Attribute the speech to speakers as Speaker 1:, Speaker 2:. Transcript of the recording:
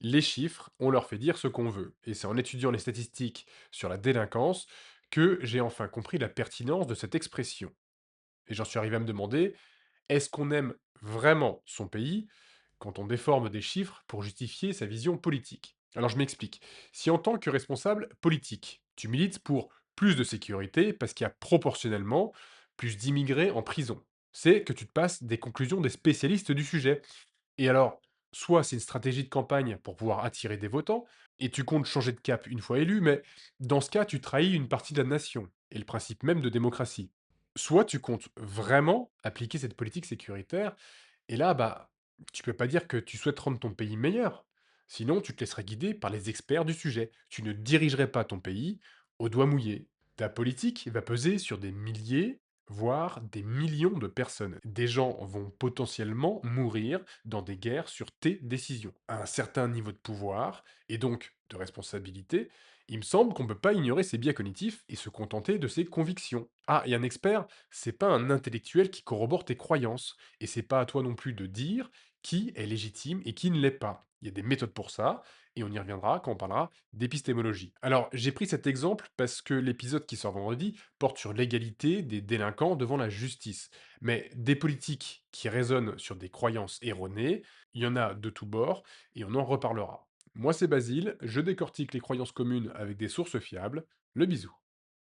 Speaker 1: Les chiffres, on leur fait dire ce qu'on veut. Et c'est en étudiant les statistiques sur la délinquance que j'ai enfin compris la pertinence de cette expression. Et j'en suis arrivé à me demander, est-ce qu'on aime vraiment son pays quand on déforme des chiffres pour justifier sa vision politique? Alors je m'explique. Si en tant que responsable politique, tu milites pour plus de sécurité parce qu'il y a proportionnellement plus d'immigrés en prison, c'est que tu te passes des conclusions des spécialistes du sujet. Et alors, soit c'est une stratégie de campagne pour pouvoir attirer des votants, et tu comptes changer de cap une fois élu, mais dans ce cas, tu trahis une partie de la nation, et le principe même de démocratie. Soit tu comptes vraiment appliquer cette politique sécuritaire, et là, bah, tu peux pas dire que tu souhaites rendre ton pays meilleur. Sinon, tu te laisserais guider par les experts du sujet. Tu ne dirigerais pas ton pays au doigt mouillé. Ta politique va peser sur des milliers, voire des millions de personnes. Des gens vont potentiellement mourir dans des guerres sur tes décisions. À un certain niveau de pouvoir, et donc de responsabilité, il me semble qu'on ne peut pas ignorer ses biais cognitifs et se contenter de ses convictions. Ah, et un expert, c'est pas un intellectuel qui corrobore tes croyances, et c'est pas à toi non plus de dire qui est légitime et qui ne l'est pas. Il y a des méthodes pour ça, et on y reviendra quand on parlera d'épistémologie. Alors, j'ai pris cet exemple parce que l'épisode qui sort vendredi porte sur l'égalité des délinquants devant la justice. Mais des politiques qui raisonnent sur des croyances erronées, il y en a de tous bords, et on en reparlera. Moi, c'est Basile, je décortique les croyances communes avec des sources fiables. Le bisou.